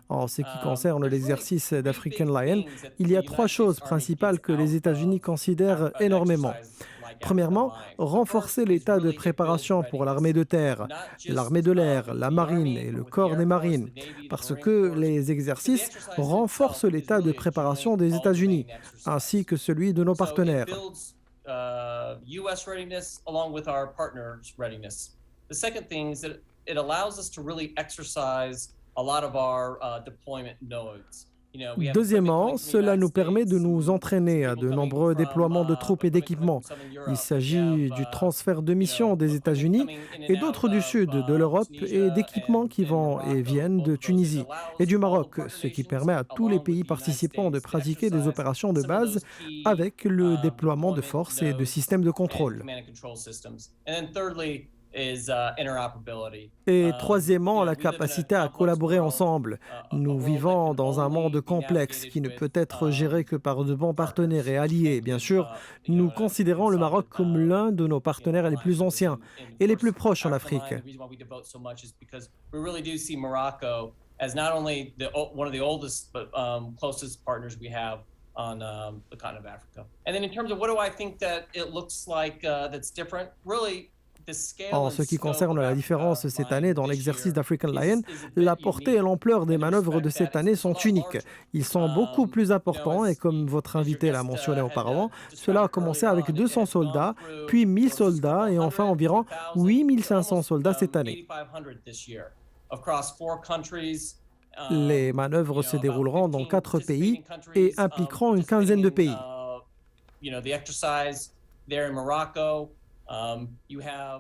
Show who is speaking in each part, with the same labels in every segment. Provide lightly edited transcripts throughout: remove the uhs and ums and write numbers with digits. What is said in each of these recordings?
Speaker 1: En ce qui concerne l'exercice d'African Lion, il y a trois choses principales que les États-Unis considèrent énormément. Premièrement, renforcer l'état de préparation pour l'armée de terre, l'armée de l'air, la marine et le corps des marines, parce que les exercices renforcent l'état de préparation des États-Unis, ainsi que celui de nos partenaires.
Speaker 2: US readiness along with our partners' readiness. The second thing is that it allows us to really exercise a lot of our deployment nodes. We have equipment
Speaker 1: Deuxièmement,
Speaker 2: coming from the
Speaker 1: cela
Speaker 2: United
Speaker 1: nous permet de
Speaker 2: States,
Speaker 1: nous entraîner à
Speaker 2: people
Speaker 1: de
Speaker 2: coming
Speaker 1: nombreux
Speaker 2: from
Speaker 1: déploiements de troupes et
Speaker 2: equipment coming
Speaker 1: d'équipements.
Speaker 2: from Southern
Speaker 1: Il
Speaker 2: Europe. We have
Speaker 1: s'agit du transfert de missions des
Speaker 2: equipment
Speaker 1: États-Unis
Speaker 2: coming in
Speaker 1: et
Speaker 2: and out
Speaker 1: d'autres du
Speaker 2: of
Speaker 1: sud de l'Europe et
Speaker 2: Tunisia
Speaker 1: d'équipements qui
Speaker 2: and
Speaker 1: vont et
Speaker 2: Morocco,
Speaker 1: viennent
Speaker 2: both
Speaker 1: de
Speaker 2: of those. It
Speaker 1: Tunisie et
Speaker 2: allows
Speaker 1: du
Speaker 2: all the
Speaker 1: Maroc,
Speaker 2: partner
Speaker 1: ce qui
Speaker 2: nations,
Speaker 1: permet à tous les
Speaker 2: along with
Speaker 1: pays
Speaker 2: the United
Speaker 1: participants de
Speaker 2: States, to
Speaker 1: pratiquer des
Speaker 2: exercise
Speaker 1: opérations de
Speaker 2: some of
Speaker 1: base
Speaker 2: those key
Speaker 1: avec le déploiement de
Speaker 2: deployment
Speaker 1: forces et de
Speaker 2: nodes
Speaker 1: systèmes de
Speaker 2: and
Speaker 1: contrôle.
Speaker 2: command and control systems. And then thirdly is interoperability.
Speaker 1: Et troisièmement, la
Speaker 2: We live in a
Speaker 1: capacité à
Speaker 2: complex
Speaker 1: collaborer
Speaker 2: world,
Speaker 1: ensemble. Nous
Speaker 2: a world that
Speaker 1: vivons
Speaker 2: can
Speaker 1: dans un
Speaker 2: only
Speaker 1: monde
Speaker 2: be
Speaker 1: complexe
Speaker 2: navigated
Speaker 1: qui ne
Speaker 2: with
Speaker 1: peut être géré que par de bons partenaires et
Speaker 2: partners
Speaker 1: alliés. Bien
Speaker 2: with
Speaker 1: sûr, nous
Speaker 2: in
Speaker 1: considérons le Maroc
Speaker 2: solid
Speaker 1: comme l'un de nos partenaires les plus
Speaker 2: alliances
Speaker 1: anciens
Speaker 2: in of
Speaker 1: et les
Speaker 2: course
Speaker 1: plus proches en
Speaker 2: African
Speaker 1: Afrique.
Speaker 2: line. The reason why we devote so much is because we really do see Morocco as not only one of the oldest but closest partners we have on the continent of Africa. And then in terms of what do I think that it looks like that's different, really.
Speaker 1: En ce qui concerne la différence cette année dans l'exercice d'African Lion, la portée et l'ampleur des manœuvres de cette année sont uniques. Ils sont beaucoup plus importants et comme votre invité l'a mentionné auparavant, cela a commencé avec 200 soldats, puis 1000 soldats et enfin environ 8500 soldats cette année. Les manœuvres se dérouleront dans 4 pays et impliqueront une quinzaine de pays.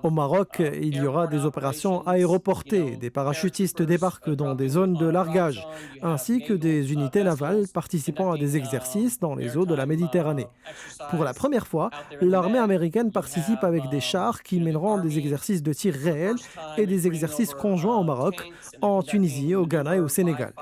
Speaker 1: Au Maroc, il y aura des opérations aéroportées, des parachutistes débarquent dans des zones de largage, ainsi que des unités navales participant à des exercices dans les eaux de la Méditerranée. Pour la première fois, l'armée américaine participe avec des chars qui mèneront des exercices de tir réels et des exercices conjoints au Maroc, en Tunisie, au Ghana et au Sénégal.